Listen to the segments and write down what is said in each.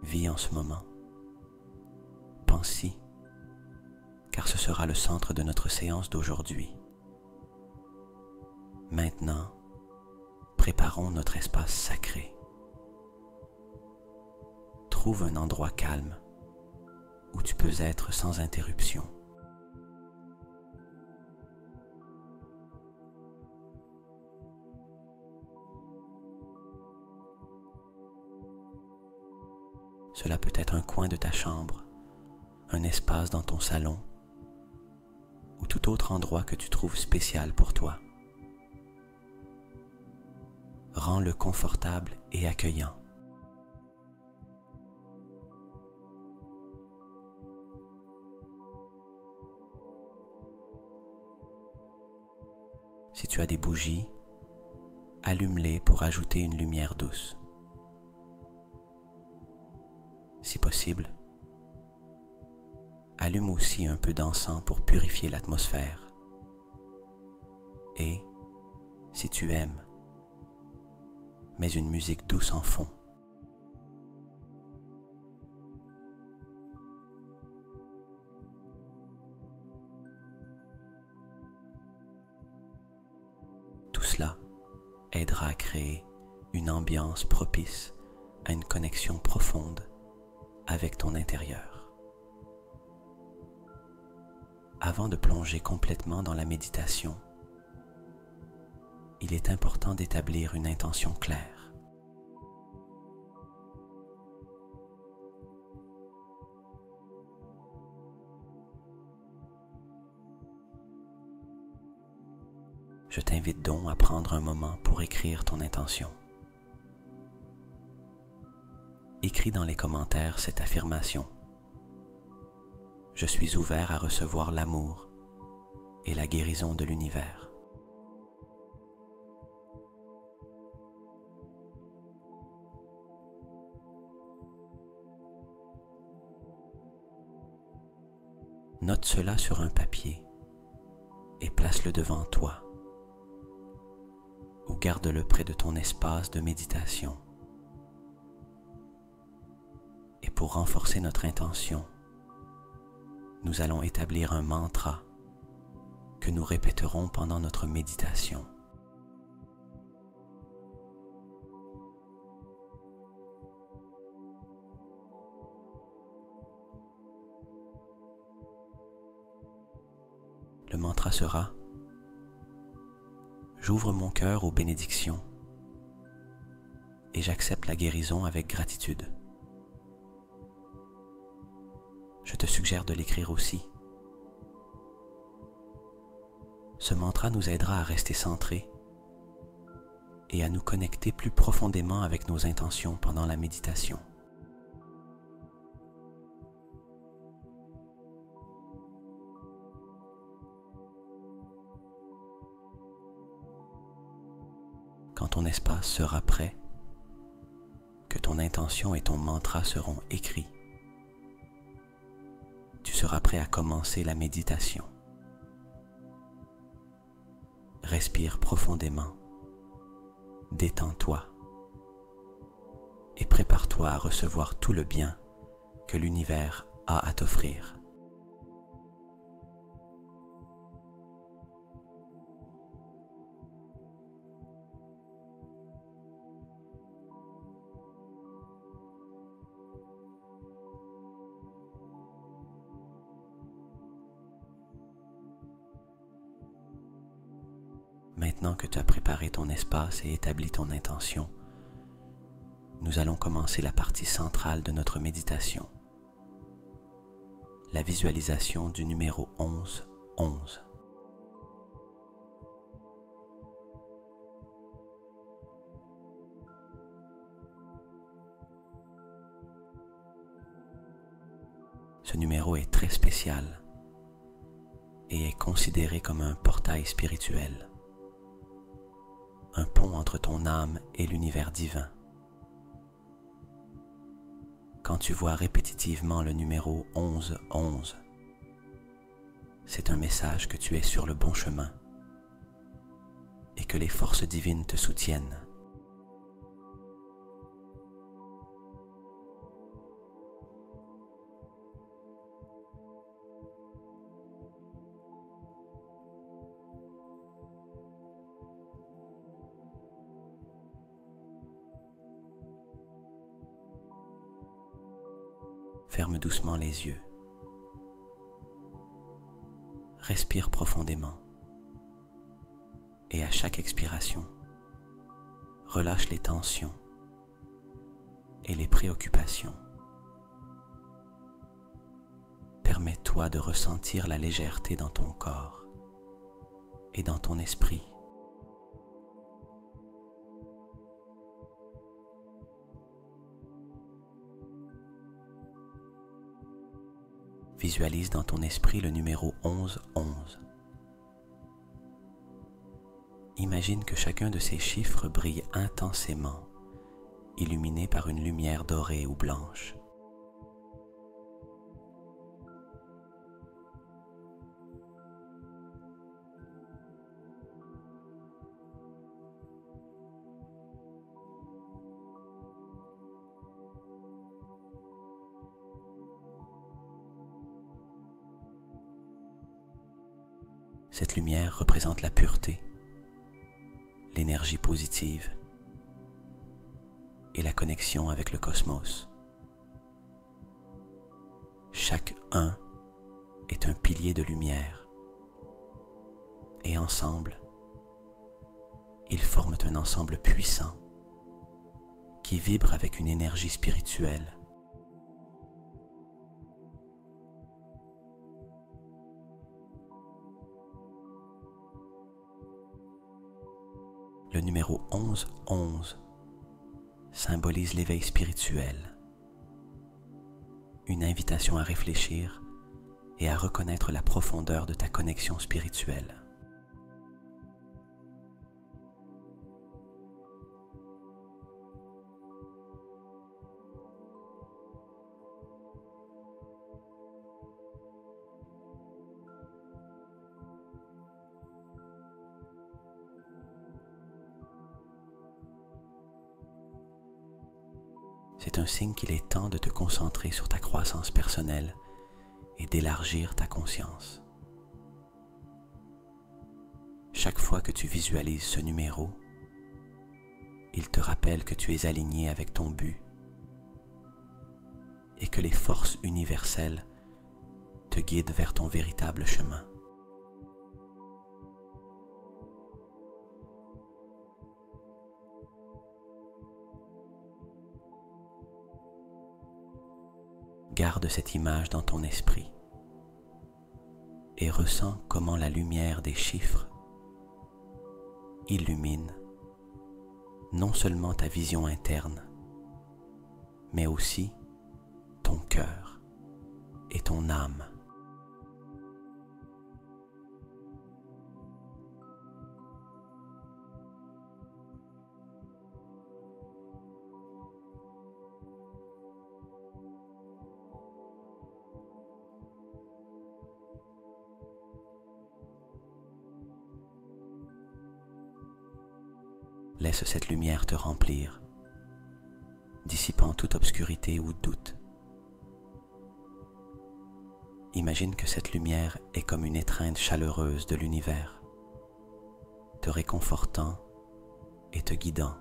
vis en ce moment. Pense-y, car ce sera le centre de notre séance d'aujourd'hui. Maintenant, préparons notre espace sacré. Trouve un endroit calme où tu peux être sans interruption. Cela peut être un coin de ta chambre, un espace dans ton salon ou tout autre endroit que tu trouves spécial pour toi. Rends-le confortable et accueillant. Si tu as des bougies, allume-les pour ajouter une lumière douce. Si possible, allume aussi un peu d'encens pour purifier l'atmosphère. Et, si tu aimes, mets une musique douce en fond. Tout cela aidera à créer une ambiance propice à une connexion profonde avec ton intérieur. Avant de plonger complètement dans la méditation, il est important d'établir une intention claire. Je t'invite donc à prendre un moment pour écrire ton intention. Écris dans les commentaires cette affirmation. Je suis ouvert à recevoir l'amour et la guérison de l'univers. Note cela sur un papier et place-le devant toi ou garde-le près de ton espace de méditation. Et pour renforcer notre intention, nous allons établir un mantra que nous répéterons pendant notre méditation. Le mantra sera: j'ouvre mon cœur aux bénédictions et j'accepte la guérison avec gratitude. Je te suggère de l'écrire aussi. Ce mantra nous aidera à rester centrés et à nous connecter plus profondément avec nos intentions pendant la méditation. Quand ton espace sera prêt, que ton intention et ton mantra seront écrits, tu seras prêt à commencer la méditation. Respire profondément, détends-toi et prépare-toi à recevoir tout le bien que l'univers a à t'offrir. Maintenant que tu as préparé ton espace et établi ton intention, nous allons commencer la partie centrale de notre méditation, la visualisation du numéro 11-11. Ce numéro est très spécial et est considéré comme un portail spirituel, un pont entre ton âme et l'univers divin. Quand tu vois répétitivement le numéro 11-11, c'est un message que tu es sur le bon chemin et que les forces divines te soutiennent. Ferme doucement les yeux. Respire profondément. Et à chaque expiration, relâche les tensions et les préoccupations. Permets-toi de ressentir la légèreté dans ton corps et dans ton esprit. Visualise dans ton esprit le numéro 1111. Imagine que chacun de ces chiffres brille intensément, illuminé par une lumière dorée ou blanche. Cette lumière représente la pureté, l'énergie positive et la connexion avec le cosmos. Chaque un est un pilier de lumière et ensemble, ils forment un ensemble puissant qui vibre avec une énergie spirituelle. Le numéro 1111 symbolise l'éveil spirituel, une invitation à réfléchir et à reconnaître la profondeur de ta connexion spirituelle. C'est un signe qu'il est temps de te concentrer sur ta croissance personnelle et d'élargir ta conscience. Chaque fois que tu visualises ce numéro, il te rappelle que tu es aligné avec ton but et que les forces universelles te guident vers ton véritable chemin. Garde cette image dans ton esprit et ressens comment la lumière des chiffres illumine non seulement ta vision interne, mais aussi ton cœur et ton âme. Laisse cette lumière te remplir, dissipant toute obscurité ou doute. Imagine que cette lumière est comme une étreinte chaleureuse de l'univers, te réconfortant et te guidant.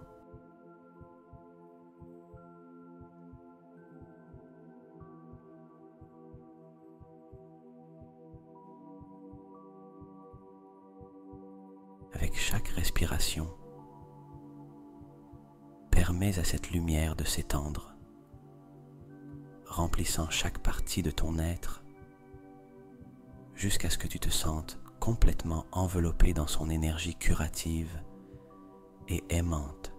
Avec chaque respiration, permets à cette lumière de s'étendre, remplissant chaque partie de ton être jusqu'à ce que tu te sentes complètement enveloppé dans son énergie curative et aimante.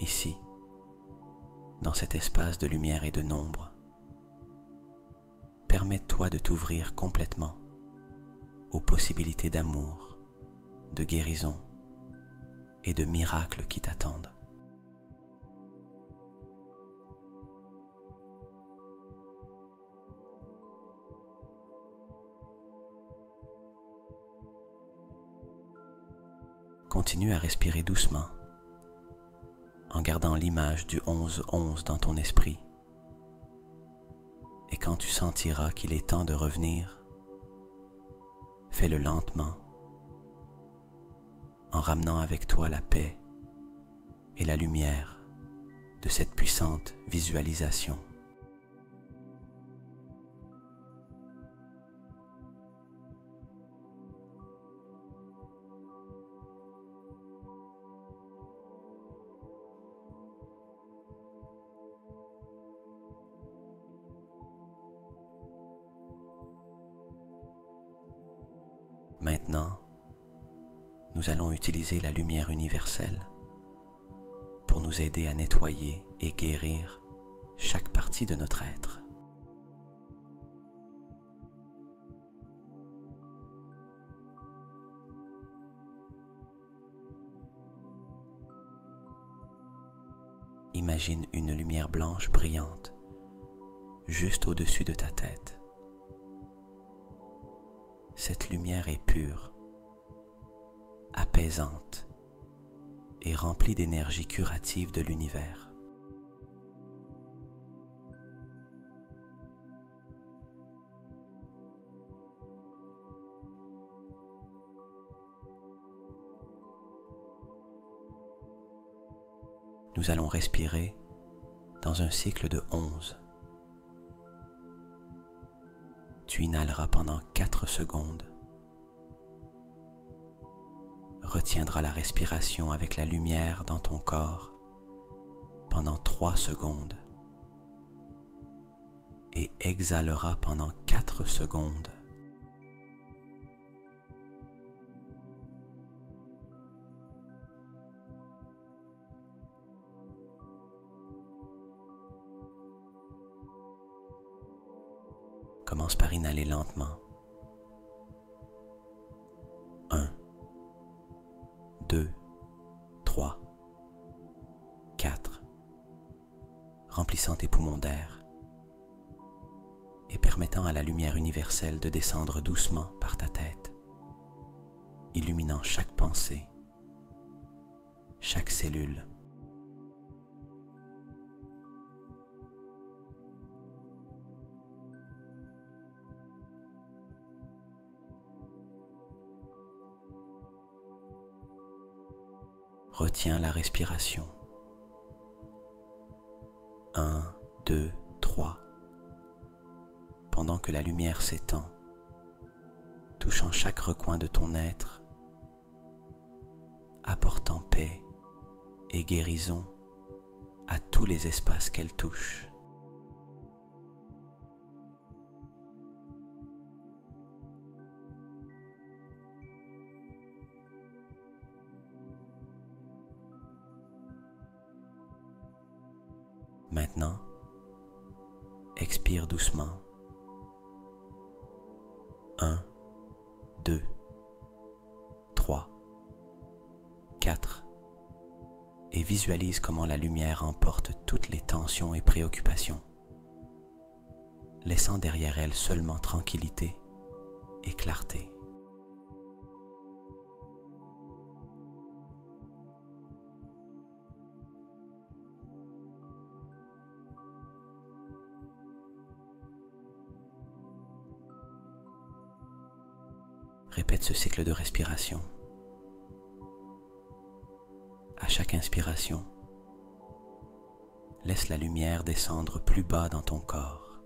Ici, dans cet espace de lumière et de nombre, permets-toi de t'ouvrir complètement aux possibilités d'amour, de guérison et de miracles qui t'attendent. Continue à respirer doucement en gardant l'image du 11-11 dans ton esprit. Et quand tu sentiras qu'il est temps de revenir, fais-le lentement, en ramenant avec toi la paix et la lumière de cette puissante visualisation. Maintenant, nous allons utiliser la lumière universelle pour nous aider à nettoyer et guérir chaque partie de notre être. Imagine une lumière blanche brillante juste au-dessus de ta tête. Cette lumière est pure, apaisante et remplie d'énergie curative de l'univers. Nous allons respirer dans un cycle de 11. Tu inhaleras pendant 4 secondes. Retiendras la respiration avec la lumière dans ton corps pendant 3 secondes. Et exhaleras pendant 4 secondes. Commence par inhaler lentement. 1, 2, 3, 4, remplissant tes poumons d'air et permettant à la lumière universelle de descendre doucement par ta tête, illuminant chaque pensée, chaque cellule. Retiens la respiration. 1, 2, 3. Pendant que la lumière s'étend, touchant chaque recoin de ton être, apportant paix et guérison à tous les espaces qu'elle touche. Maintenant, expire doucement. 1, 2, 3, 4 et visualise comment la lumière emporte toutes les tensions et préoccupations, laissant derrière elle seulement tranquillité et clarté. Répète ce cycle de respiration. À chaque inspiration, laisse la lumière descendre plus bas dans ton corps,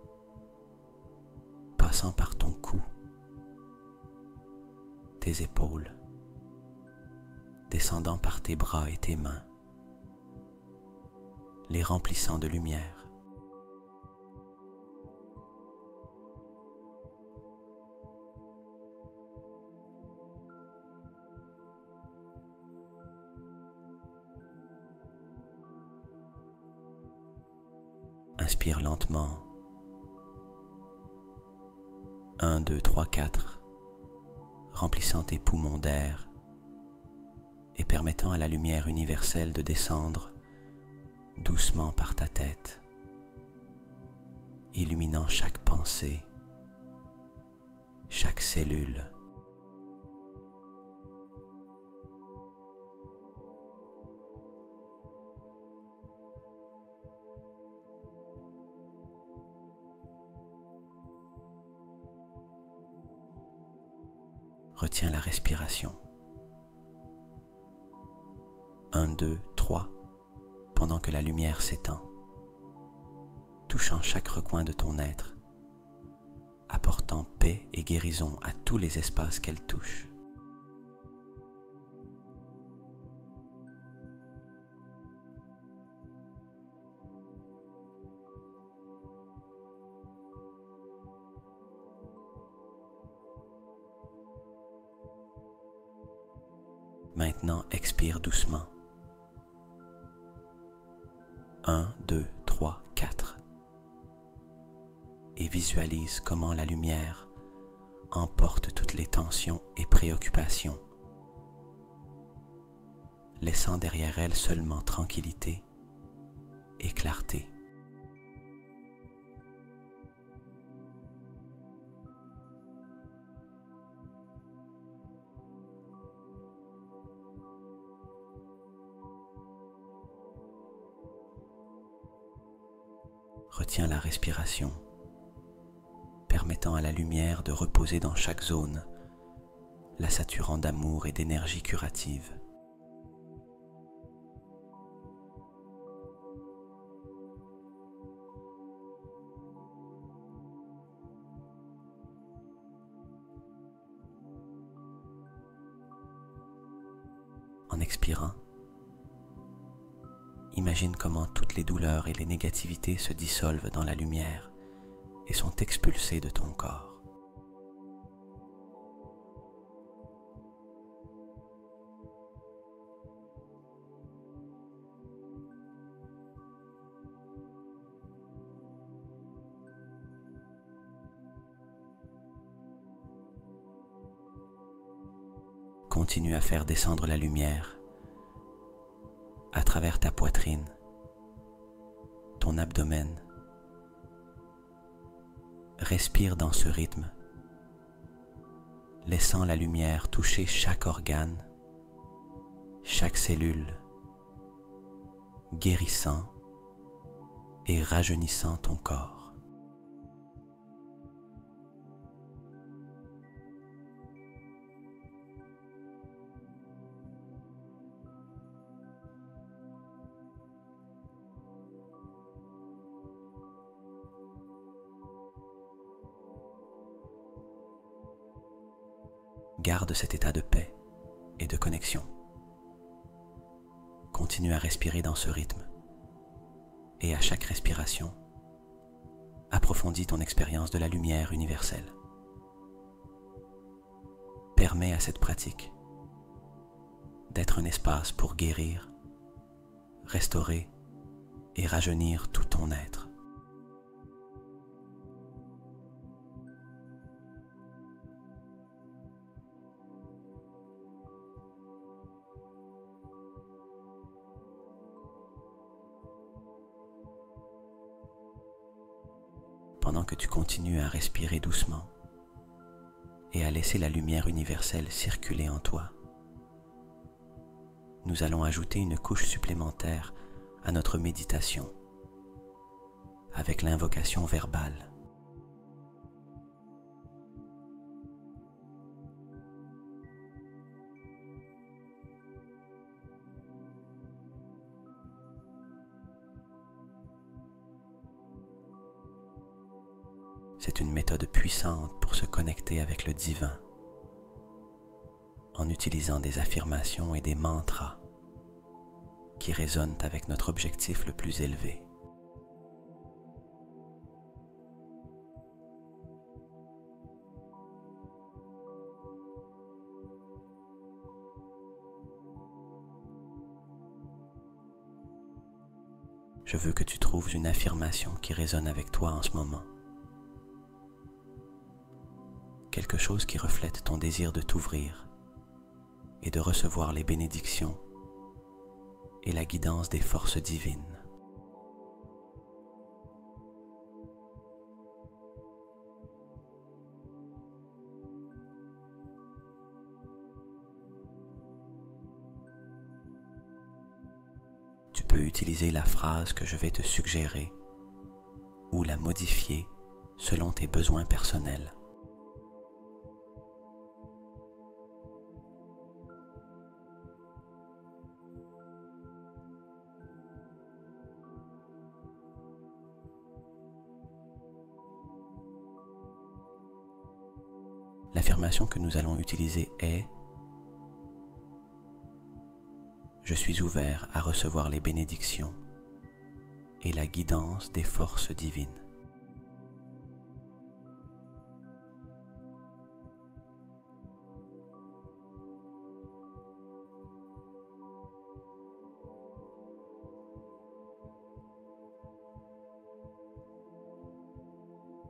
passant par ton cou, tes épaules, descendant par tes bras et tes mains, les remplissant de lumière. Inspire lentement. 1, 2, 3, 4, remplissant tes poumons d'air et permettant à la lumière universelle de descendre doucement par ta tête, illuminant chaque pensée, chaque cellule. retiens la respiration. 1, 2, 3, pendant que la lumière s'étend, touchant chaque recoin de ton être, apportant paix et guérison à tous les espaces qu'elle touche. Maintenant, expire doucement. 1, 2, 3, 4. Et visualise comment la lumière emporte toutes les tensions et préoccupations, laissant derrière elle seulement tranquillité et clarté. Retiens la respiration, permettant à la lumière de reposer dans chaque zone, la saturant d'amour et d'énergie curative. En expirant, imagine comment toutes les douleurs et les négativités se dissolvent dans la lumière et sont expulsées de ton corps. Continue à faire descendre la lumière à travers ta poitrine, ton abdomen. Respire dans ce rythme, laissant la lumière toucher chaque organe, chaque cellule, guérissant et rajeunissant ton corps. Garde cet état de paix et de connexion. Continue à respirer dans ce rythme et à chaque respiration, approfondis ton expérience de la lumière universelle. Permets à cette pratique d'être un espace pour guérir, restaurer et rajeunir tout ton être. Pendant que tu continues à respirer doucement et à laisser la lumière universelle circuler en toi, nous allons ajouter une couche supplémentaire à notre méditation avec l'invocation verbale. C'est une méthode puissante pour se connecter avec le divin en utilisant des affirmations et des mantras qui résonnent avec notre objectif le plus élevé. Je veux que tu trouves une affirmation qui résonne avec toi en ce moment. Quelque chose qui reflète ton désir de t'ouvrir et de recevoir les bénédictions et la guidance des forces divines. Tu peux utiliser la phrase que je vais te suggérer ou la modifier selon tes besoins personnels. L'affirmation que nous allons utiliser est: je suis ouvert à recevoir les bénédictions et la guidance des forces divines.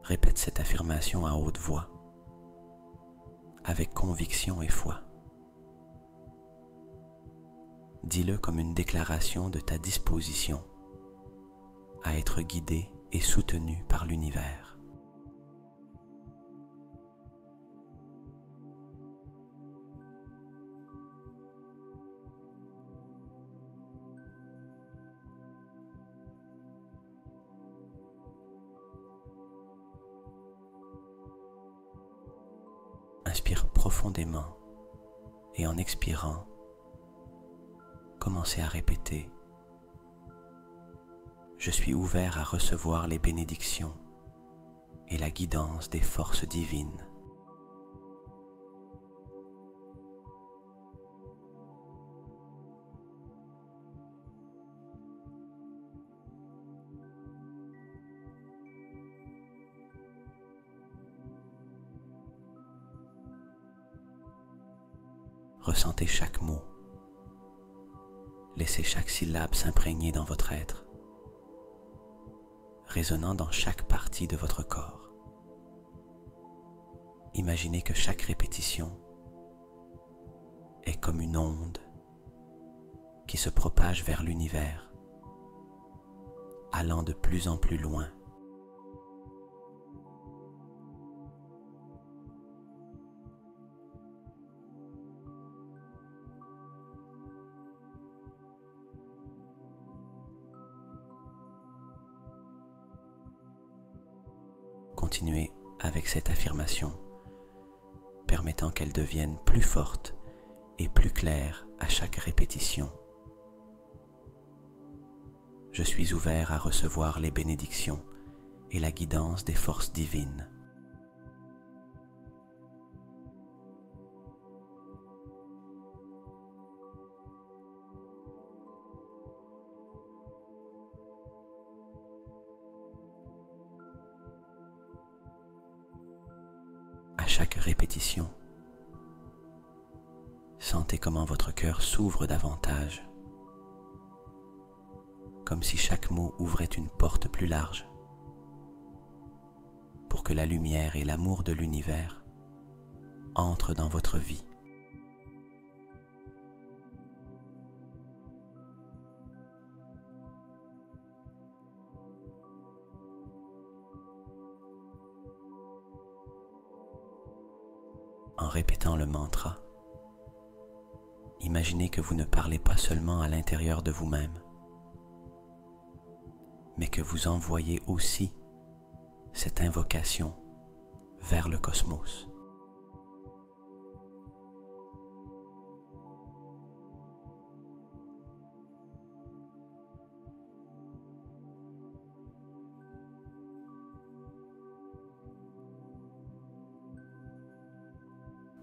Répète cette affirmation à haute voix, avec conviction et foi. Dis-le comme une déclaration de ta disposition à être guidé et soutenu par l'univers. Inspire profondément et en expirant, commencez à répéter: je suis ouvert à recevoir les bénédictions et la guidance des forces divines. Ressentez chaque mot. Laissez chaque syllabe s'imprégner dans votre être, résonnant dans chaque partie de votre corps. Imaginez que chaque répétition est comme une onde qui se propage vers l'univers, allant de plus en plus loin. Continuez avec cette affirmation, permettant qu'elle devienne plus forte et plus claire à chaque répétition. Je suis ouvert à recevoir les bénédictions et la guidance des forces divines. À chaque répétition, sentez comment votre cœur s'ouvre davantage, comme si chaque mot ouvrait une porte plus large, pour que la lumière et l'amour de l'univers entrent dans votre vie. En répétant le mantra, imaginez que vous ne parlez pas seulement à l'intérieur de vous-même, mais que vous envoyez aussi cette invocation vers le cosmos.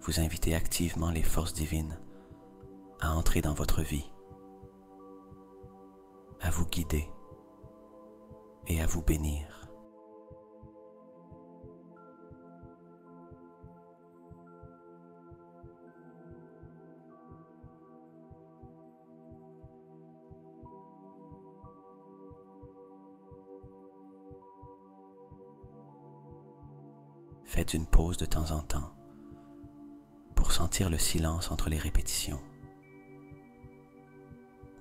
Vous invitez activement les forces divines à entrer dans votre vie, à vous guider et à vous bénir. Faites une pause de temps en temps pour sentir le silence entre les répétitions.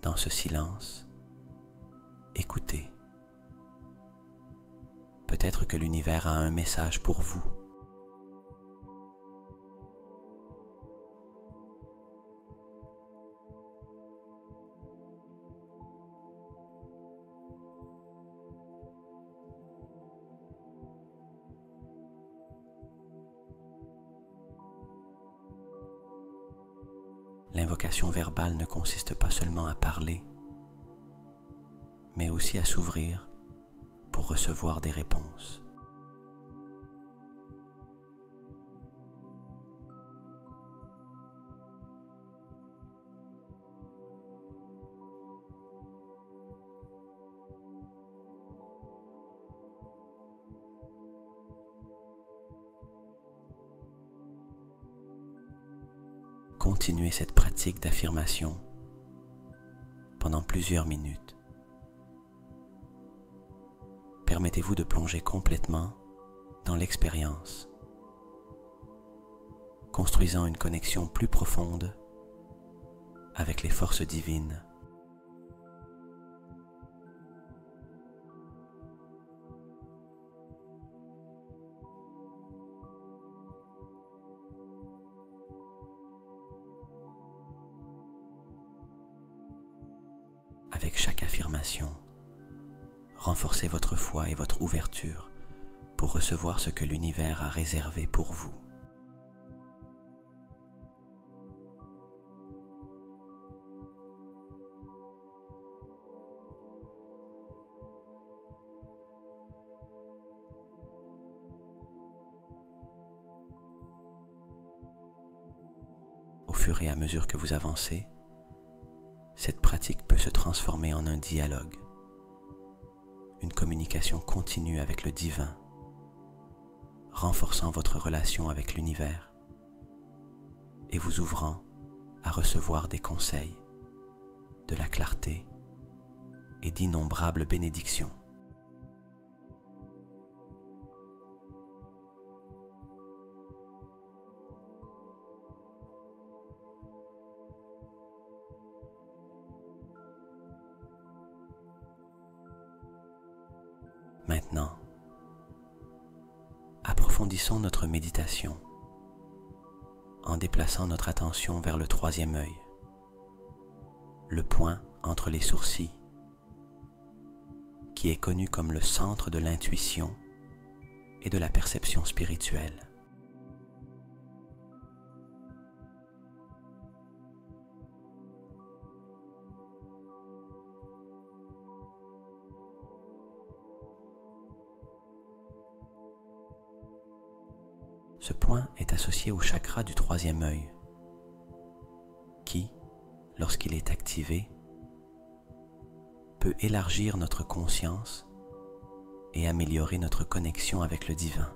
Dans ce silence, écoutez. Peut-être que l'univers a un message pour vous. L'invocation verbale ne consiste pas seulement à parler, mais aussi à s'ouvrir pour recevoir des réponses. continuer cette pratique d'affirmation pendant plusieurs minutes. Permettez-vous de plonger complètement dans l'expérience, construisant une connexion plus profonde avec les forces divines. Avec chaque affirmation, renforcez votre foi et votre ouverture pour recevoir ce que l'univers a réservé pour vous. Au fur et à mesure que vous avancez, cette pratique peut se transformer en un dialogue, une communication continue avec le divin, renforçant votre relation avec l'univers et vous ouvrant à recevoir des conseils, de la clarté et d'innombrables bénédictions. Maintenant, approfondissons notre méditation en déplaçant notre attention vers le troisième œil, le point entre les sourcils, qui est connu comme le centre de l'intuition et de la perception spirituelle. Ce point est associé au chakra du troisième œil, qui, lorsqu'il est activé, peut élargir notre conscience et améliorer notre connexion avec le divin.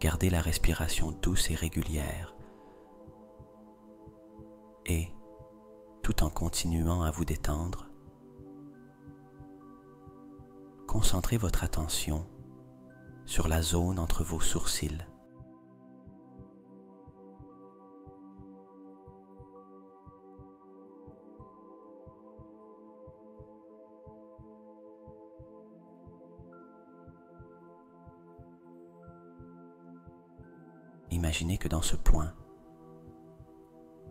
Gardez la respiration douce et régulière et, tout en continuant à vous détendre, concentrez votre attention sur la zone entre vos sourcils. Imaginez que dans ce point,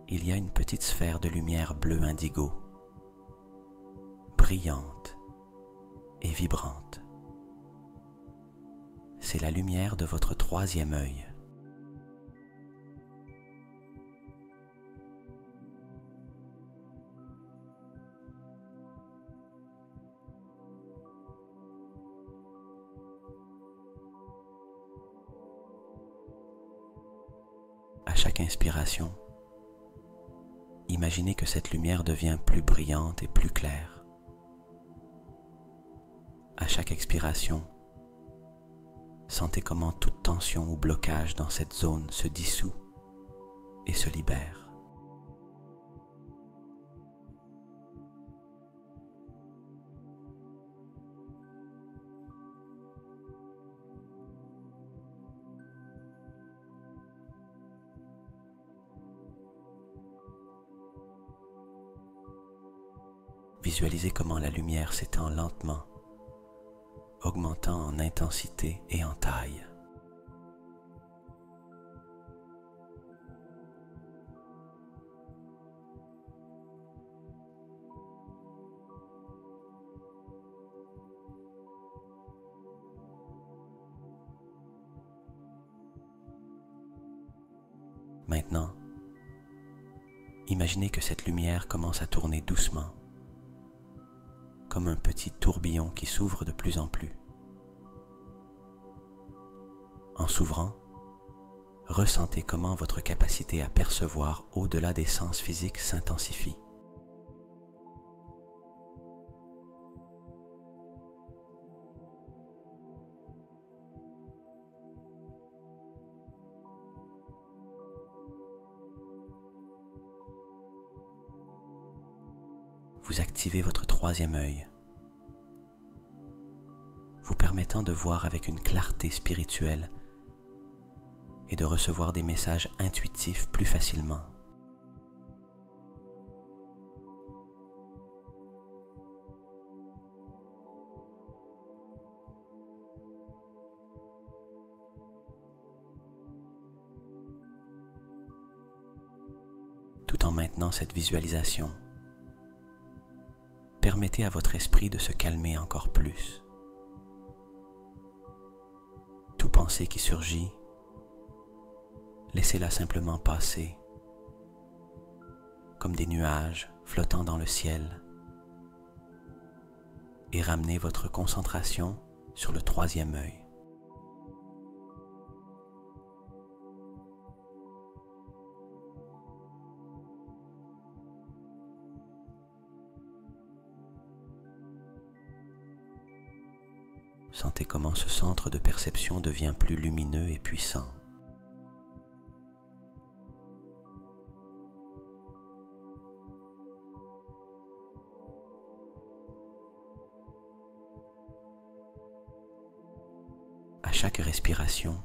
il y a une petite sphère de lumière bleu indigo, brillante et vibrante. C'est la lumière de votre troisième œil. À chaque inspiration, imaginez que cette lumière devient plus brillante et plus claire. À chaque expiration, sentez comment toute tension ou blocage dans cette zone se dissout et se libère. Visualisez comment la lumière s'étend lentement, augmentant en intensité et en taille. Maintenant, imaginez que cette lumière commence à tourner doucement, comme un petit tourbillon qui s'ouvre de plus en plus. En s'ouvrant, ressentez comment votre capacité à percevoir au-delà des sens physiques s'intensifie. Vous activez votre troisième œil, vous permettant de voir avec une clarté spirituelle et de recevoir des messages intuitifs plus facilement. Tout en maintenant cette visualisation, permettez à votre esprit de se calmer encore plus. Toute pensée qui surgit, laissez-la simplement passer, comme des nuages flottant dans le ciel, et ramenez votre concentration sur le troisième œil. Sentez comment ce centre de perception devient plus lumineux et puissant. À chaque respiration,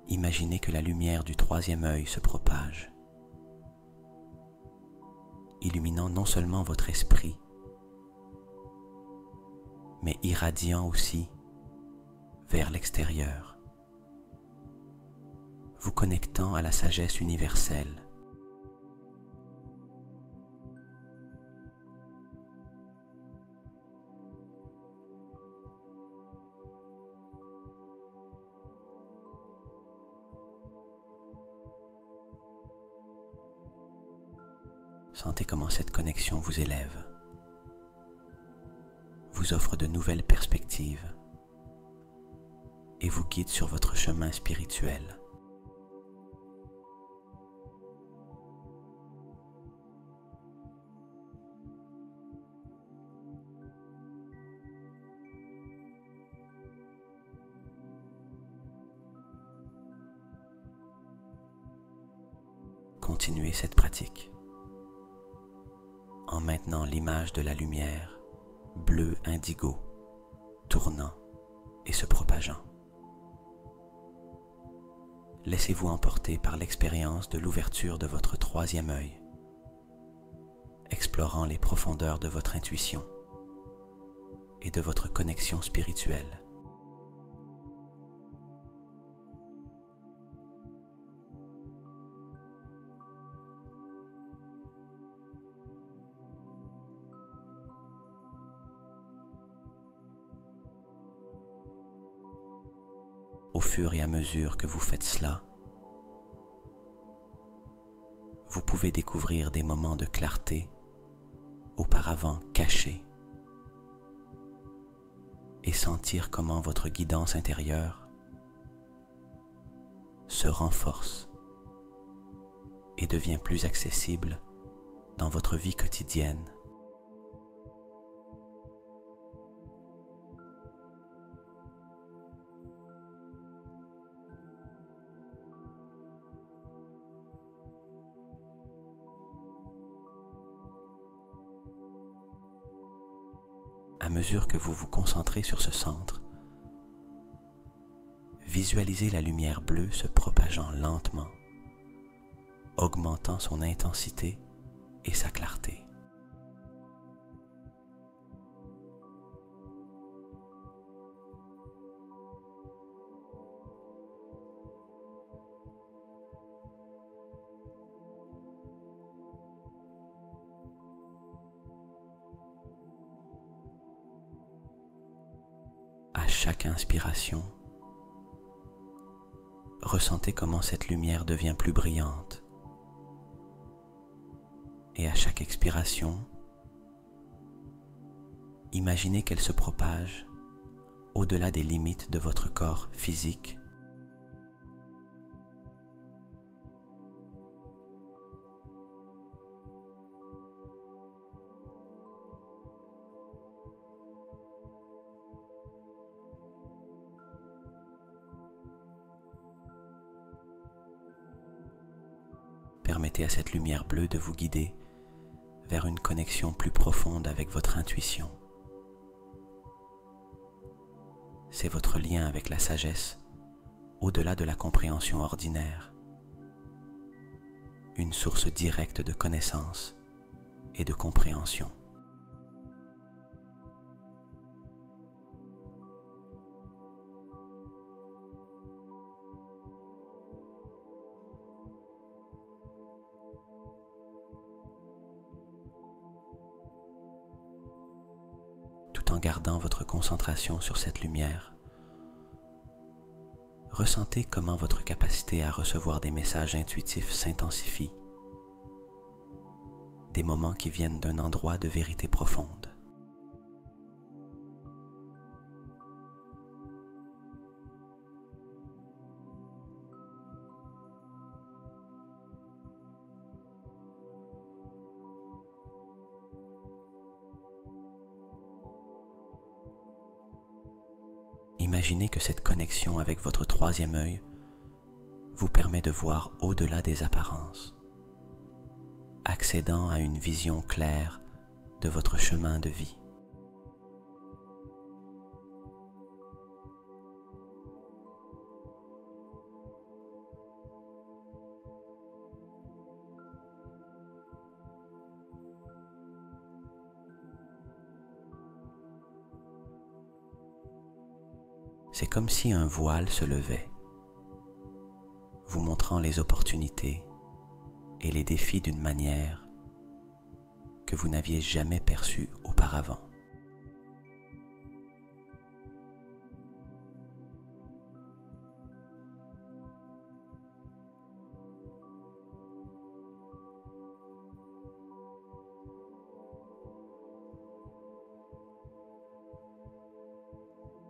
imaginez que la lumière du troisième œil se propage, illuminant non seulement votre esprit, mais irradiant aussi vers l'extérieur, vous connectant à la sagesse universelle. Sentez comment cette connexion vous élève, vous offre de nouvelles perspectives et vous guide sur votre chemin spirituel. Continuez cette pratique en maintenant l'image de la lumière bleu indigo, tournant et se propageant. Laissez-vous emporter par l'expérience de l'ouverture de votre troisième œil, explorant les profondeurs de votre intuition et de votre connexion spirituelle. Au fur et à mesure que vous faites cela, vous pouvez découvrir des moments de clarté auparavant cachés et sentir comment votre guidance intérieure se renforce et devient plus accessible dans votre vie quotidienne. À mesure que vous vous concentrez sur ce centre, visualisez la lumière bleue se propageant lentement, augmentant son intensité et sa clarté. À chaque inspiration, ressentez comment cette lumière devient plus brillante. Et à chaque expiration, imaginez qu'elle se propage au-delà des limites de votre corps physique permettez à cette lumière bleue de vous guider vers une connexion plus profonde avec votre intuition. C'est votre lien avec la sagesse au-delà de la compréhension ordinaire, une source directe de connaissance et de compréhension. Tout en gardant votre concentration sur cette lumière, ressentez comment votre capacité à recevoir des messages intuitifs s'intensifie, des moments qui viennent d'un endroit de vérité profonde. Imaginez que cette connexion avec votre troisième œil vous permet de voir au-delà des apparences, accédant à une vision claire de votre chemin de vie. C'est comme si un voile se levait, vous montrant les opportunités et les défis d'une manière que vous n'aviez jamais perçue auparavant.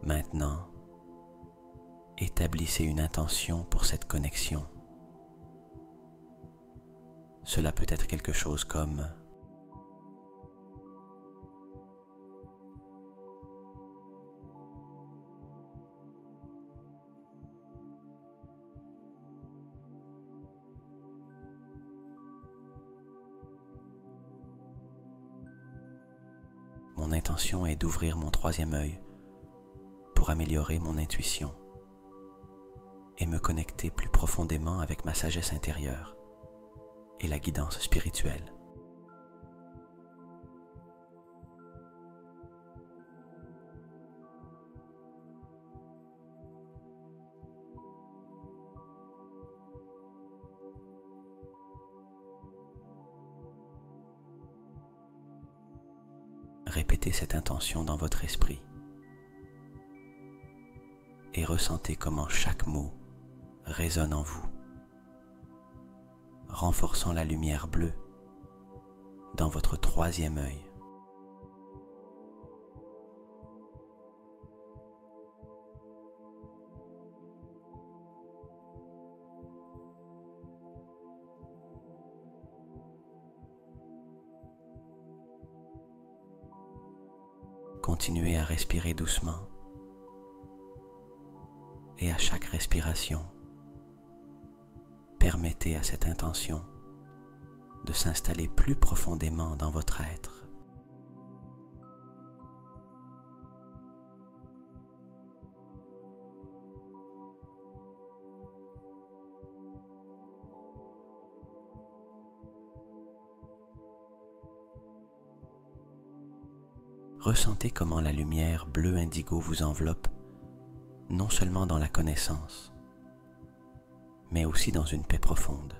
Maintenant, établissez une intention pour cette connexion. Cela peut être quelque chose comme mon intention est d'ouvrir mon troisième œil pour améliorer mon intuition et me connecter plus profondément avec ma sagesse intérieure et la guidance spirituelle. Répétez cette intention dans votre esprit et ressentez comment chaque mot résonne en vous, renforçant la lumière bleue dans votre troisième œil. Continuez à respirer doucement et à chaque respiration, permettez à cette intention de s'installer plus profondément dans votre être. Ressentez comment la lumière bleu indigo vous enveloppe, non seulement dans la connaissance, mais aussi dans une paix profonde.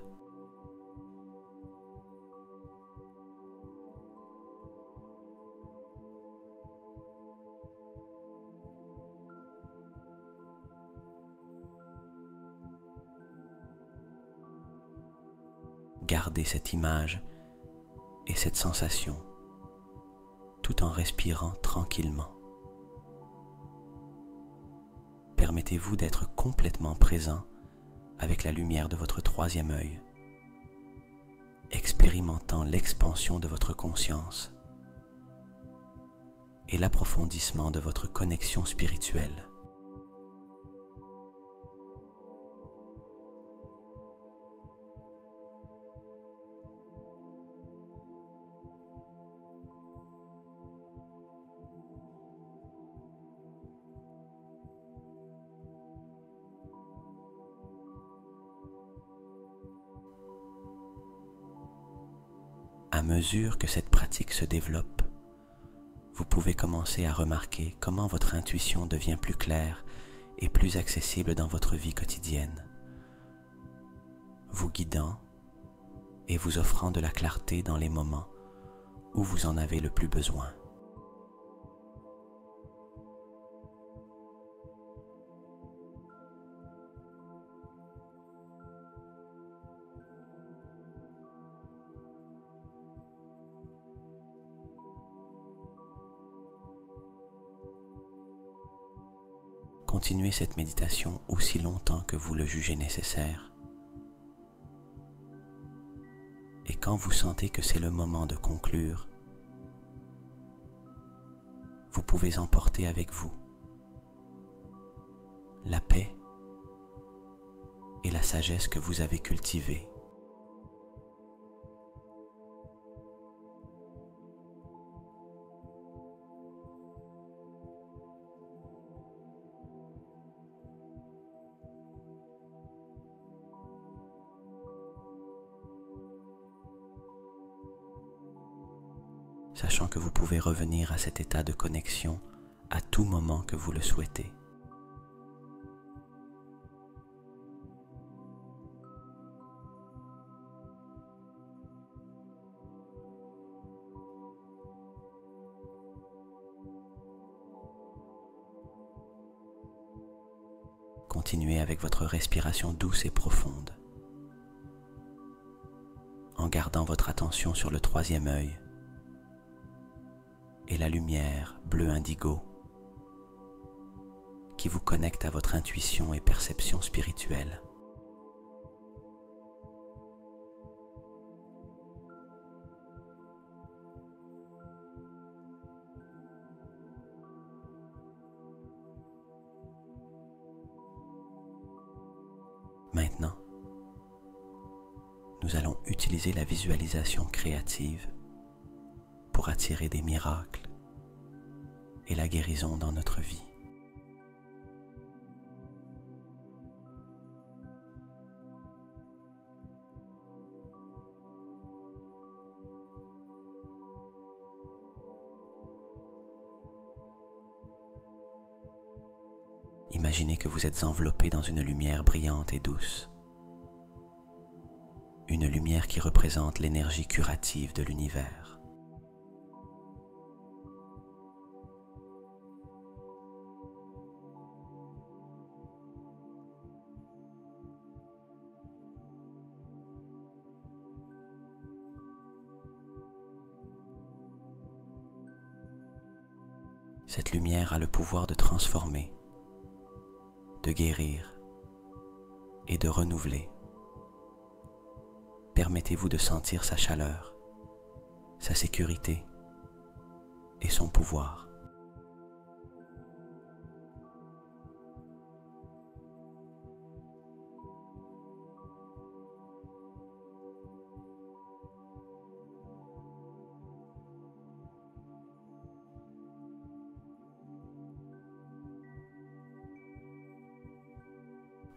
Gardez cette image et cette sensation tout en respirant tranquillement. Permettez-vous d'être complètement présent avec la lumière de votre troisième œil, expérimentant l'expansion de votre conscience et l'approfondissement de votre connexion spirituelle. À mesure que cette pratique se développe, vous pouvez commencer à remarquer comment votre intuition devient plus claire et plus accessible dans votre vie quotidienne, vous guidant et vous offrant de la clarté dans les moments où vous en avez le plus besoin. Continuez cette méditation aussi longtemps que vous le jugez nécessaire. Et quand vous sentez que c'est le moment de conclure, vous pouvez emporter avec vous la paix et la sagesse que vous avez cultivées. Sachant que vous pouvez revenir à cet état de connexion à tout moment que vous le souhaitez. Continuez avec votre respiration douce et profonde, en gardant votre attention sur le troisième œil et la lumière bleu indigo qui vous connecte à votre intuition et perception spirituelle. Maintenant, nous allons utiliser la visualisation créative pour attirer des miracles et la guérison dans notre vie. Imaginez que vous êtes enveloppé dans une lumière brillante et douce. Une lumière qui représente l'énergie curative de l'univers. Cette lumière a le pouvoir de transformer, de guérir et de renouveler. Permettez-vous de sentir sa chaleur, sa sécurité et son pouvoir.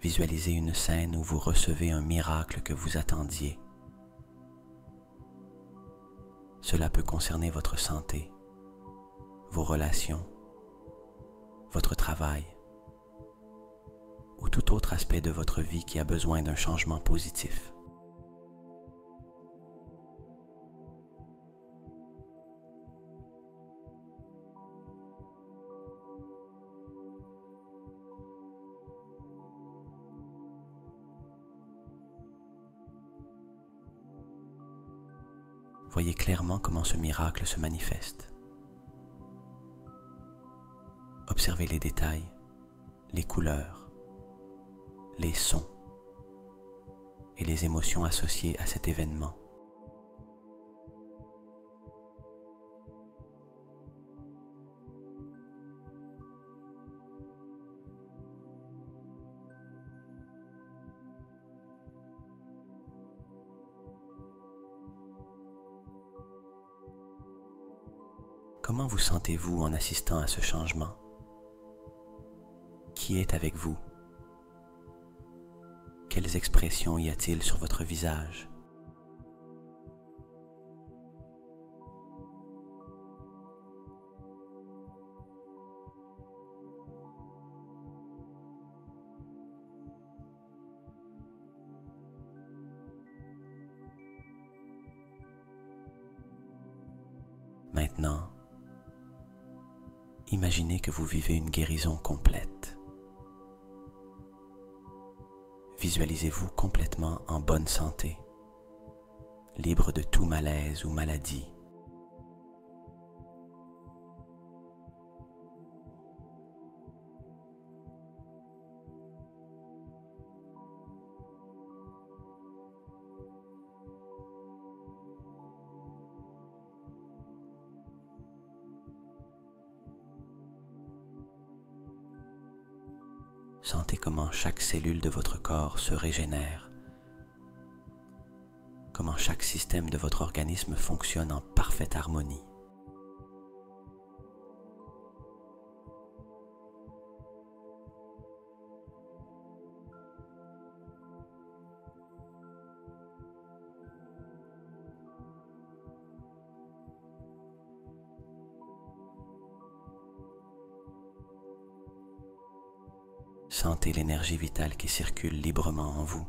Visualisez une scène où vous recevez un miracle que vous attendiez. Cela peut concerner votre santé, vos relations, votre travail ou tout autre aspect de votre vie qui a besoin d'un changement positif. Voyez clairement comment ce miracle se manifeste. Observez les détails, les couleurs, les sons et les émotions associées à cet événement. Comment vous sentez-vous en assistant à ce changement? Qui est avec vous? Quelles expressions y a-t-il sur votre visage? Maintenant, imaginez que vous vivez une guérison complète. Visualisez-vous complètement en bonne santé, libre de tout malaise ou maladie. Sentez comment chaque cellule de votre corps se régénère, comment chaque système de votre organisme fonctionne en parfaite harmonie. Sentez l'énergie vitale qui circule librement en vous,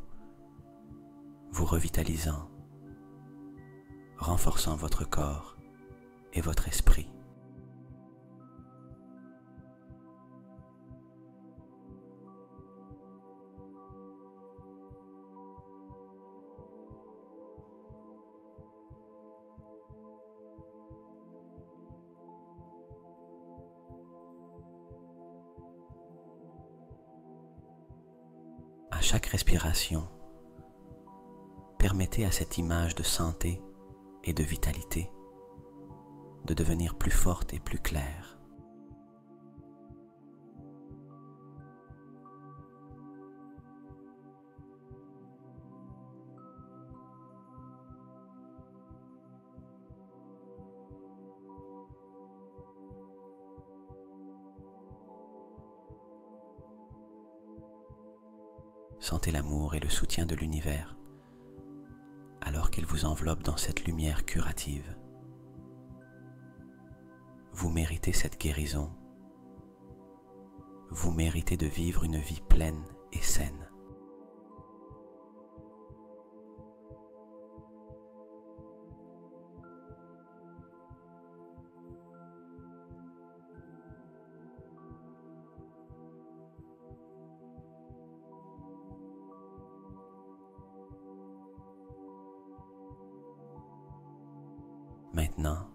vous revitalisant, renforçant votre corps et votre esprit. À chaque respiration, permettez à cette image de santé et de vitalité de devenir plus forte et plus claire. Sentez l'amour et le soutien de l'univers alors qu'il vous enveloppe dans cette lumière curative. Vous méritez cette guérison. Vous méritez de vivre une vie pleine et saine. Maintenant,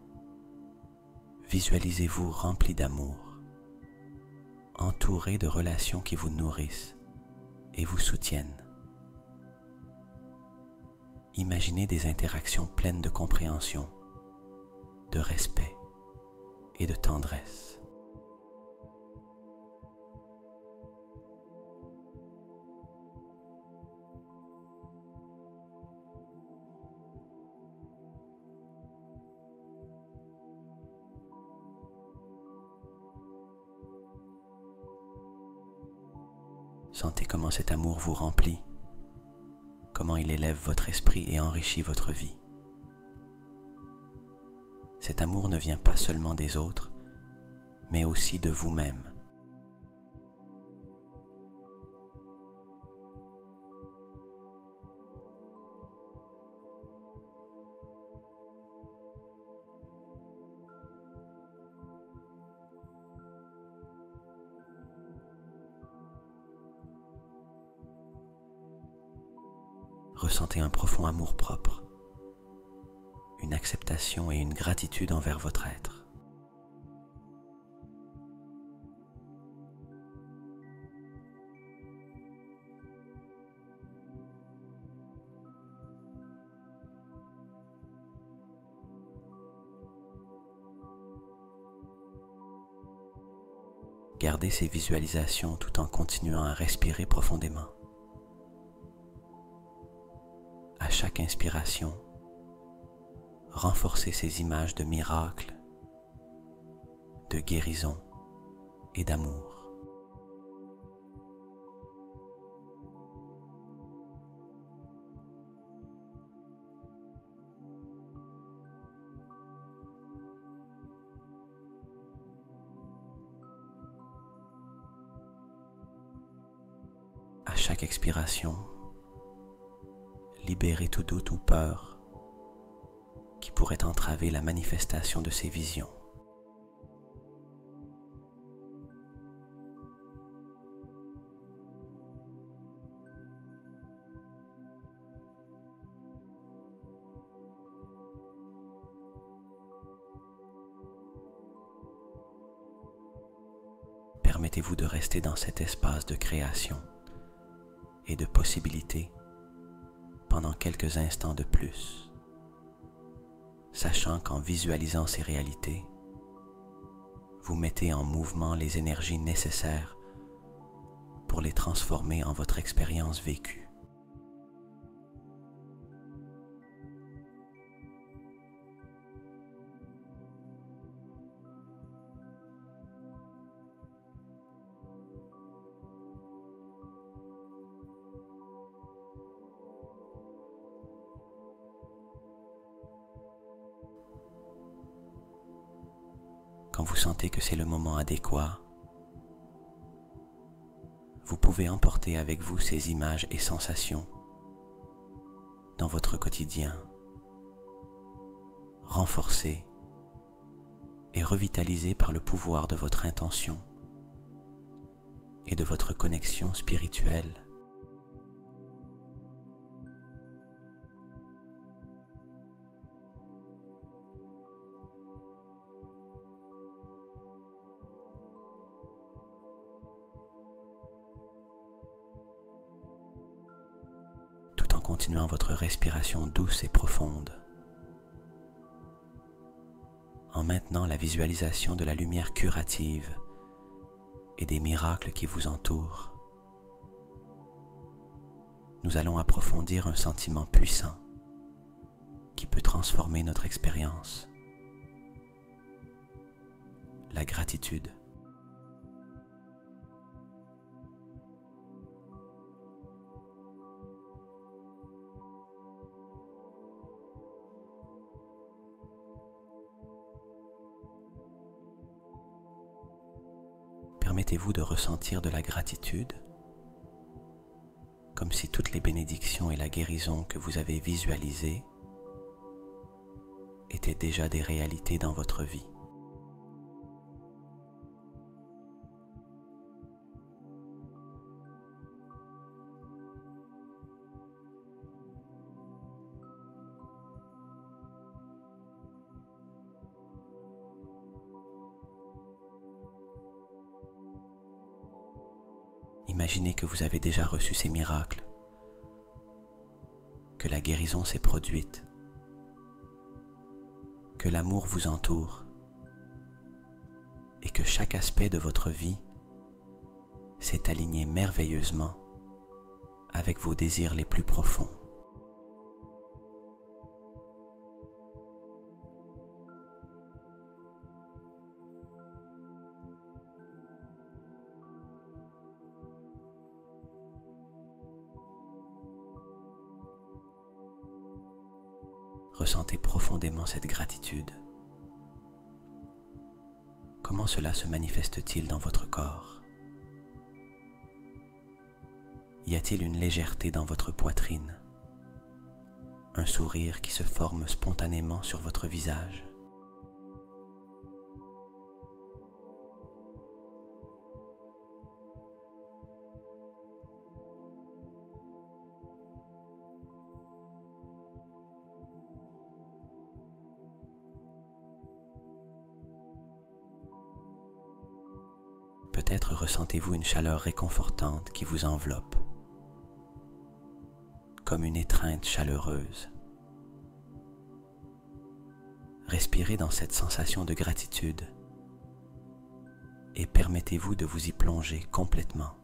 visualisez-vous rempli d'amour, entouré de relations qui vous nourrissent et vous soutiennent. Imaginez des interactions pleines de compréhension, de respect et de tendresse. Sentez comment cet amour vous remplit, comment il élève votre esprit et enrichit votre vie. Cet amour ne vient pas seulement des autres, mais aussi de vous-même. Ressentez un profond amour-propre, une acceptation et une gratitude envers votre être. Gardez ces visualisations tout en continuant à respirer profondément. À chaque inspiration, renforcez ces images de miracles, de guérison et d'amour. À chaque expiration, libérez tout doute ou peur qui pourrait entraver la manifestation de ces visions. Permettez-vous de rester dans cet espace de création et de possibilité pendant quelques instants de plus, sachant qu'en visualisant ces réalités, vous mettez en mouvement les énergies nécessaires pour les transformer en votre expérience vécue. Quand vous sentez que c'est le moment adéquat, vous pouvez emporter avec vous ces images et sensations dans votre quotidien, renforcées et revitalisées par le pouvoir de votre intention et de votre connexion spirituelle. Tout en continuant votre respiration douce et profonde, en maintenant la visualisation de la lumière curative et des miracles qui vous entourent, nous allons approfondir un sentiment puissant qui peut transformer notre expérience: la gratitude. Permettez-vous de ressentir de la gratitude, comme si toutes les bénédictions et la guérison que vous avez visualisées étaient déjà des réalités dans votre vie. Imaginez que vous avez déjà reçu ces miracles, que la guérison s'est produite, que l'amour vous entoure et que chaque aspect de votre vie s'est aligné merveilleusement avec vos désirs les plus profonds. Ressentez profondément cette gratitude. Comment cela se manifeste-t-il dans votre corps? Y a-t-il une légèreté dans votre poitrine? Un sourire qui se forme spontanément sur votre visage? Peut-être ressentez-vous une chaleur réconfortante qui vous enveloppe, comme une étreinte chaleureuse. Respirez dans cette sensation de gratitude et permettez-vous de vous y plonger complètement.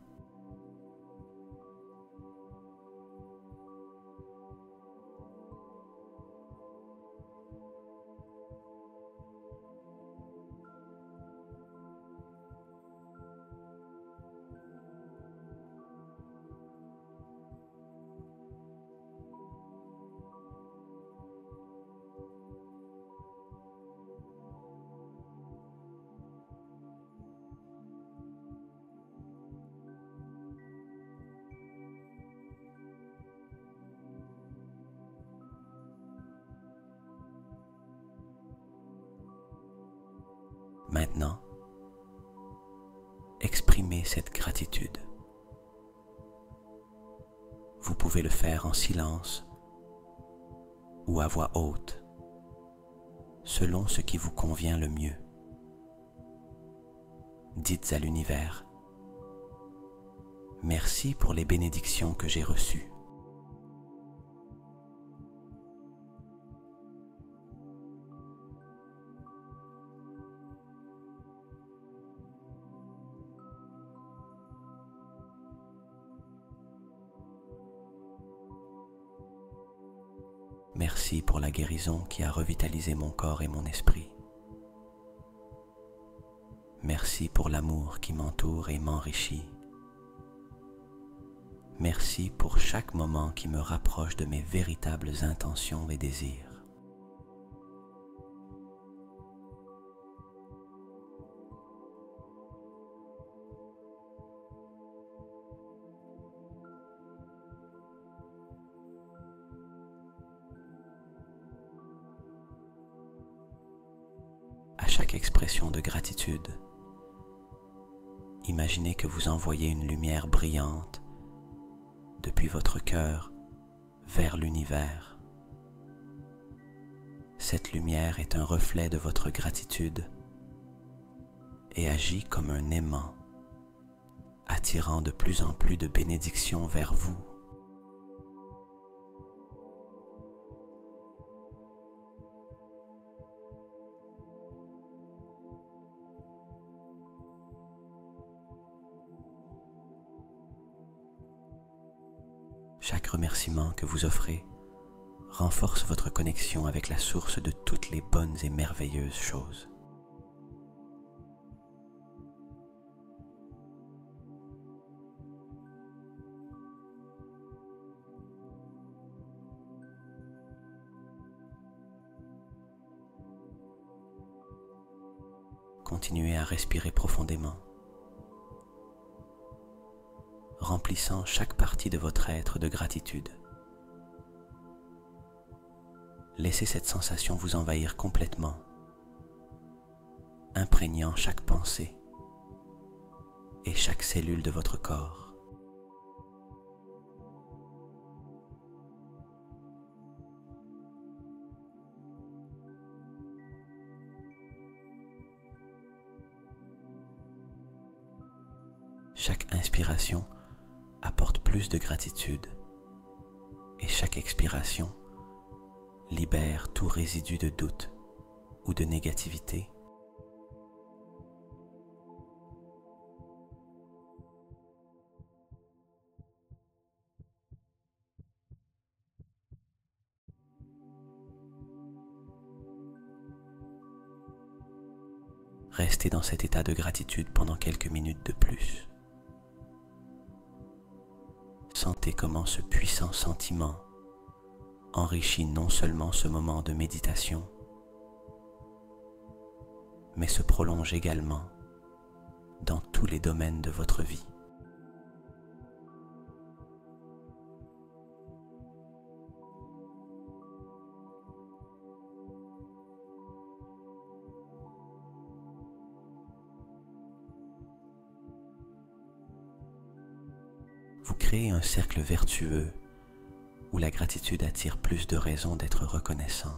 Maintenant, exprimez cette gratitude. Vous pouvez le faire en silence ou à voix haute, selon ce qui vous convient le mieux. Dites à l'univers: merci pour les bénédictions que j'ai reçues. Merci pour la guérison qui a revitalisé mon corps et mon esprit. Merci pour l'amour qui m'entoure et m'enrichit. Merci pour chaque moment qui me rapproche de mes véritables intentions et désirs. À chaque expression de gratitude, imaginez que vous envoyez une lumière brillante depuis votre cœur vers l'univers. Cette lumière est un reflet de votre gratitude et agit comme un aimant, attirant de plus en plus de bénédictions vers vous. Chaque remerciement que vous offrez renforce votre connexion avec la source de toutes les bonnes et merveilleuses choses. Continuez à respirer profondément, remplissant chaque partie de votre être de gratitude. Laissez cette sensation vous envahir complètement, imprégnant chaque pensée et chaque cellule de votre corps. Chaque inspiration apporte plus de gratitude et chaque expiration libère tout résidu de doute ou de négativité. Restez dans cet état de gratitude pendant quelques minutes de plus. Sentez comment ce puissant sentiment enrichit non seulement ce moment de méditation, mais se prolonge également dans tous les domaines de votre vie. Vous créez un cercle vertueux où la gratitude attire plus de raisons d'être reconnaissant.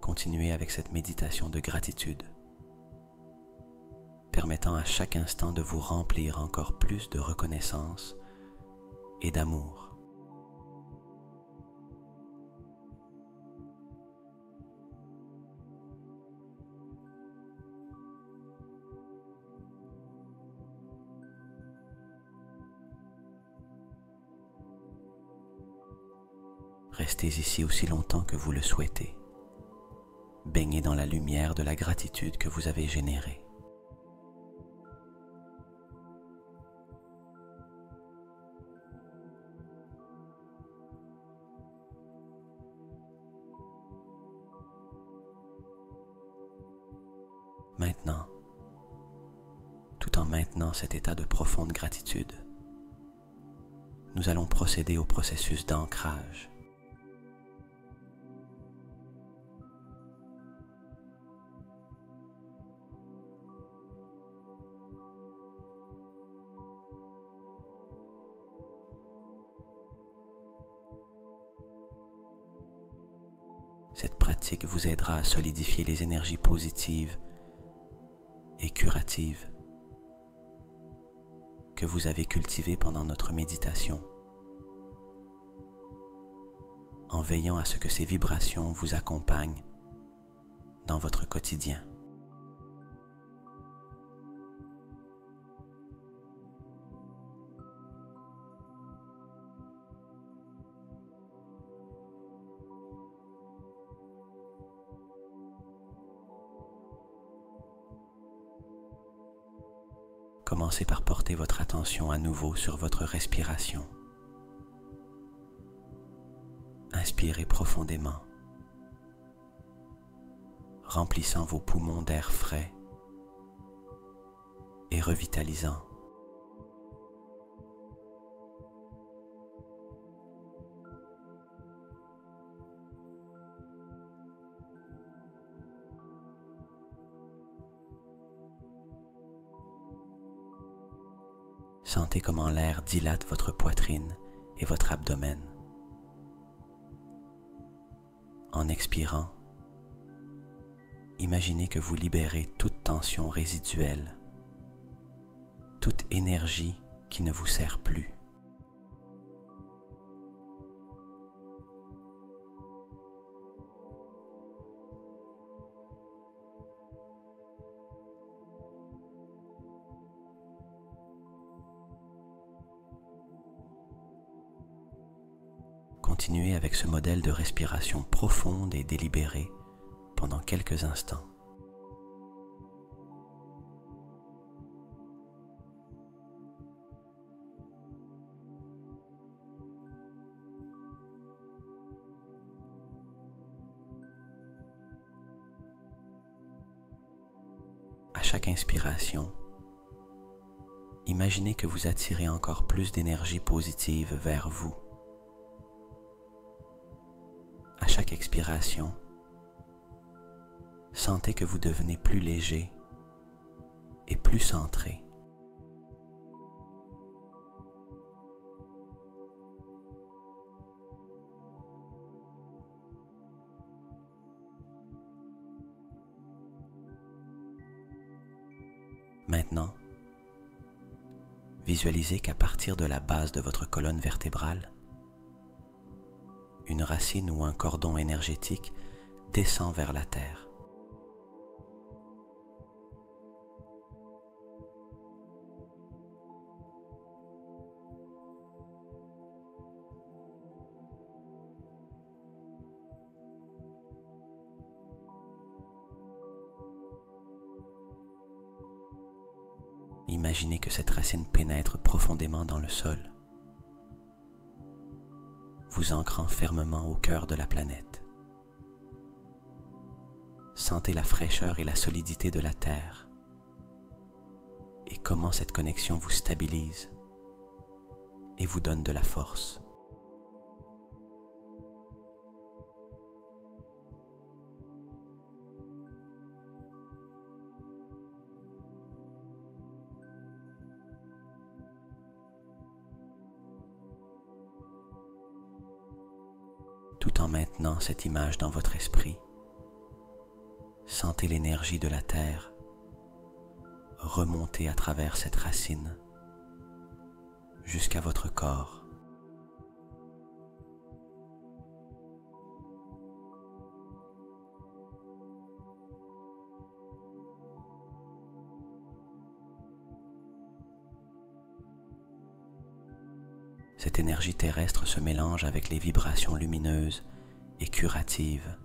Continuez avec cette méditation de gratitude, permettant à chaque instant de vous remplir encore plus de reconnaissance et d'amour. Restez ici aussi longtemps que vous le souhaitez, baignez dans la lumière de la gratitude que vous avez générée. Maintenant, maintenant, tout en maintenant cet état de profonde gratitude, nous allons procéder au processus d'ancrage. Cette pratique vous aidera à solidifier les énergies positives et curatives que vous avez cultivées pendant notre méditation, en veillant à ce que ces vibrations vous accompagnent dans votre quotidien. Commencez par porter votre attention à nouveau sur votre respiration. Inspirez profondément, remplissant vos poumons d'air frais et revitalisant. Sentez comment l'air dilate votre poitrine et votre abdomen. En expirant, imaginez que vous libérez toute tension résiduelle, toute énergie qui ne vous sert plus. Continuez avec ce modèle de respiration profonde et délibérée pendant quelques instants. À chaque inspiration, imaginez que vous attirez encore plus d'énergie positive vers vous. À chaque expiration, sentez que vous devenez plus léger et plus centré. Maintenant, visualisez qu'à partir de la base de votre colonne vertébrale, une racine ou un cordon énergétique descend vers la terre. Imaginez que cette racine pénètre profondément dans le sol, vous ancrant fermement au cœur de la planète. Sentez la fraîcheur et la solidité de la terre et comment cette connexion vous stabilise et vous donne de la force. Tout en maintenant cette image dans votre esprit, sentez l'énergie de la terre remonter à travers cette racine jusqu'à votre corps. Cette énergie terrestre se mélange avec les vibrations lumineuses et curatives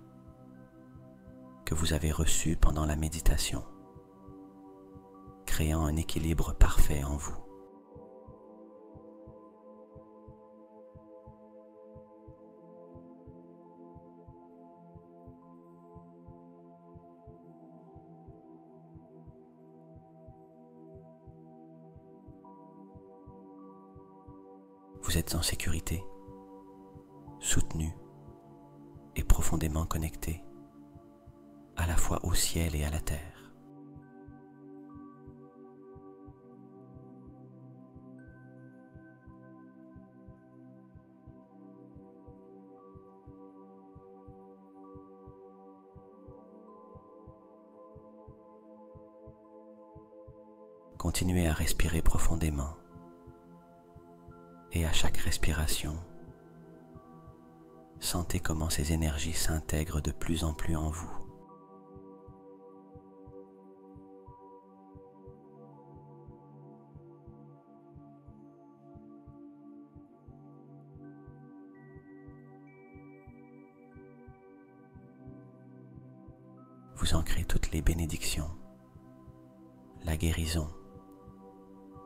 que vous avez reçues pendant la méditation, créant un équilibre parfait en vous. Vous êtes en sécurité, soutenu et profondément connecté, à la fois au ciel et à la terre. Continuez à respirer profondément et à chaque respiration, sentez comment ces énergies s'intègrent de plus en plus en vous. Vous ancrez toutes les bénédictions, la guérison,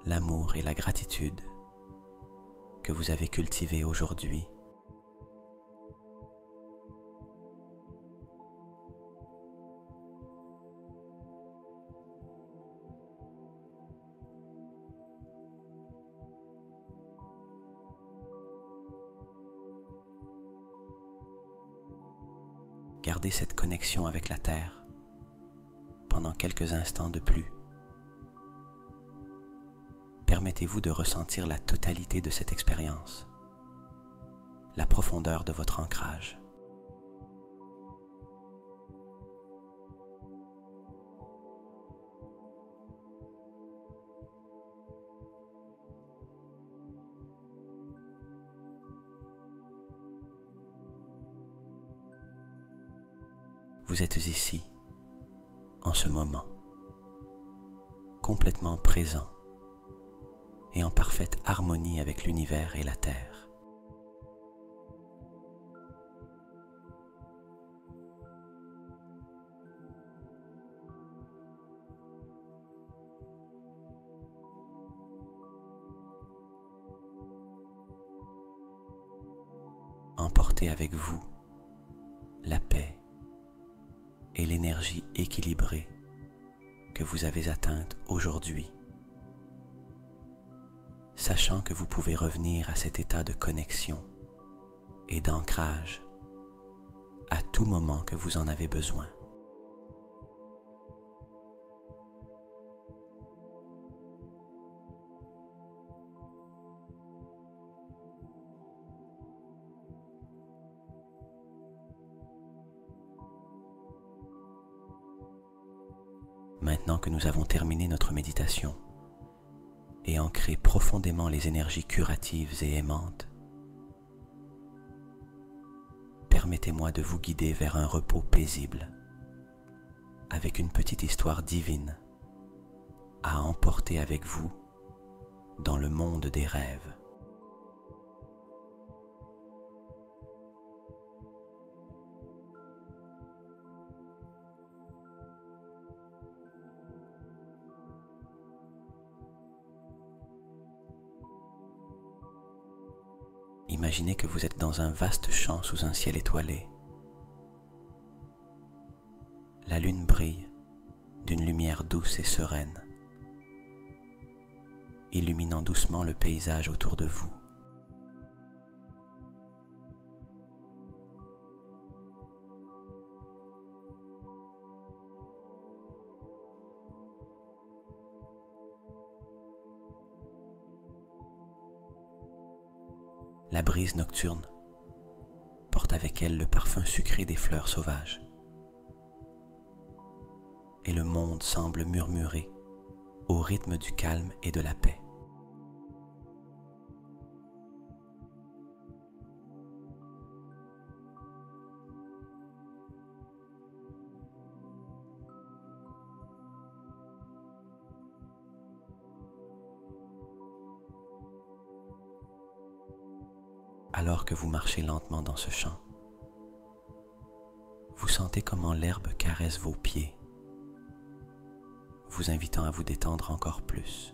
l'amour et la gratitude que vous avez cultivées aujourd'hui. Gardez cette connexion avec la Terre pendant quelques instants de plus. Permettez-vous de ressentir la totalité de cette expérience, la profondeur de votre ancrage. Vous êtes ici, en ce moment, complètement présent et en parfaite harmonie avec l'univers et la Terre. Emportez avec vous la paix et l'énergie équilibrée que vous avez atteinte aujourd'hui, sachant que vous pouvez revenir à cet état de connexion et d'ancrage à tout moment que vous en avez besoin. Maintenant que nous avons terminé notre méditation et ancré profondément les énergies curatives et aimantes, permettez-moi de vous guider vers un repos paisible, avec une petite histoire divine à emporter avec vous dans le monde des rêves. Imaginez que vous êtes dans un vaste champ sous un ciel étoilé. La lune brille d'une lumière douce et sereine, illuminant doucement le paysage autour de vous. La brise nocturne porte avec elle le parfum sucré des fleurs sauvages. Et le monde semble murmurer au rythme du calme et de la paix. Alors que vous marchez lentement dans ce champ, vous sentez comment l'herbe caresse vos pieds, vous invitant à vous détendre encore plus.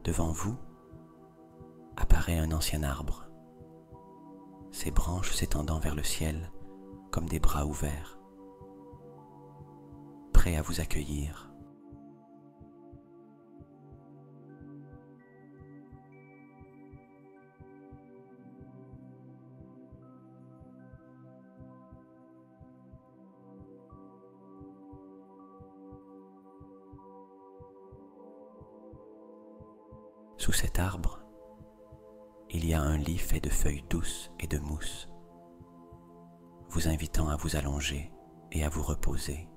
devant vous apparaît un ancien arbre, ses branches s'étendant vers le ciel comme des bras ouverts, prêts à vous accueillir. Sous cet arbre, il y a un lit fait de feuilles douces et de mousse, vous invitant à vous allonger et à vous reposer.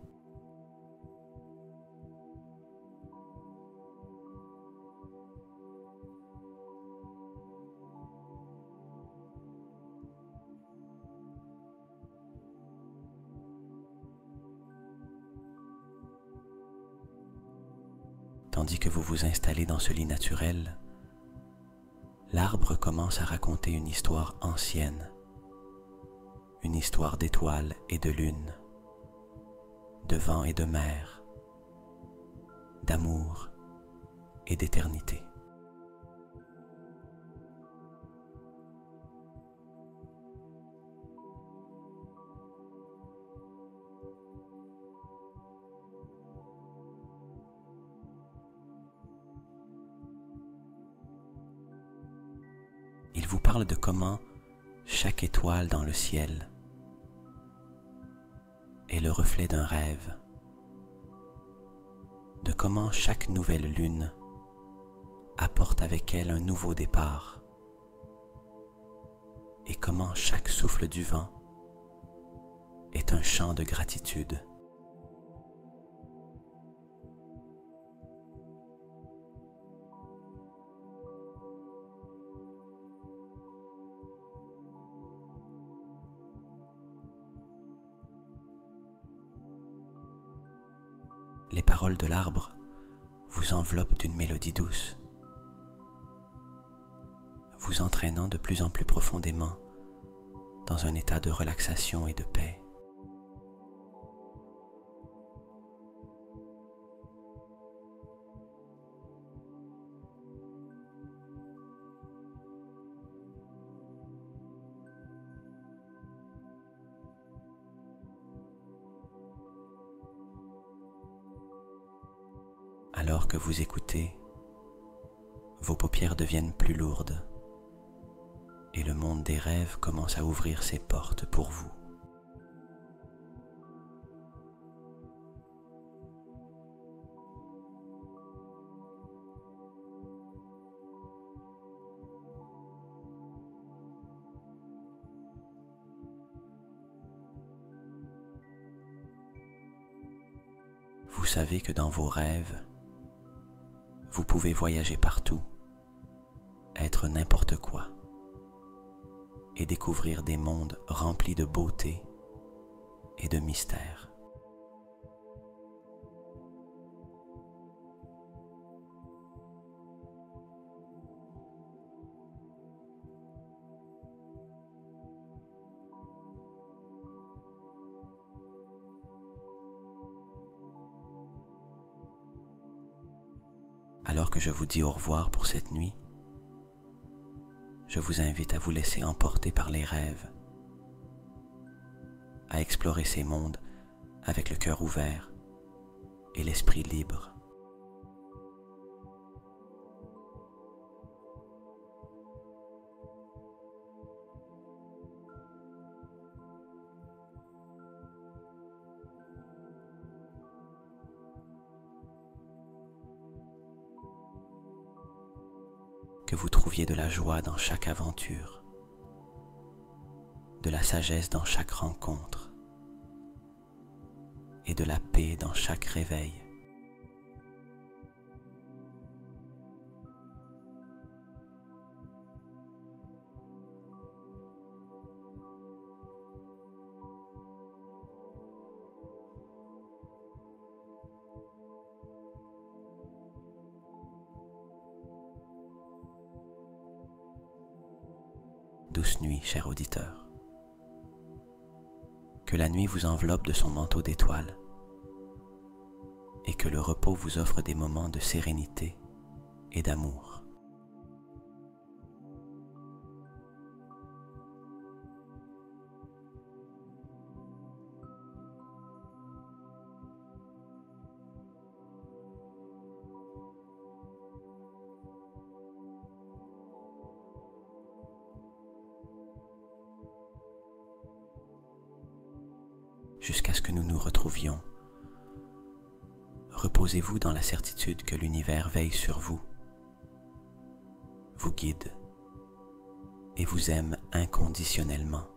Tandis que vous vous installez dans ce lit naturel, l'arbre commence à raconter une histoire ancienne, une histoire d'étoiles et de lune, de vent et de mer, d'amour et d'éternité. Il vous parle de comment chaque étoile dans le ciel est le reflet d'un rêve, de comment chaque nouvelle lune apporte avec elle un nouveau départ, et comment chaque souffle du vent est un chant de gratitude. Les paroles de l'arbre vous enveloppent d'une mélodie douce, vous entraînant de plus en plus profondément dans un état de relaxation et de paix. Alors que vous écoutez, vos paupières deviennent plus lourdes et le monde des rêves commence à ouvrir ses portes pour vous. Vous savez que dans vos rêves, vous pouvez voyager partout, être n'importe quoi et découvrir des mondes remplis de beauté et de mystère. Alors que je vous dis au revoir pour cette nuit, je vous invite à vous laisser emporter par les rêves, à explorer ces mondes avec le cœur ouvert et l'esprit libre. Que vous trouviez de la joie dans chaque aventure, de la sagesse dans chaque rencontre et de la paix dans chaque réveil. Douce nuit, cher auditeur. Que la nuit vous enveloppe de son manteau d'étoiles et que le repos vous offre des moments de sérénité et d'amour. Jusqu'à ce que nous nous retrouvions, reposez-vous dans la certitude que l'univers veille sur vous, vous guide et vous aime inconditionnellement.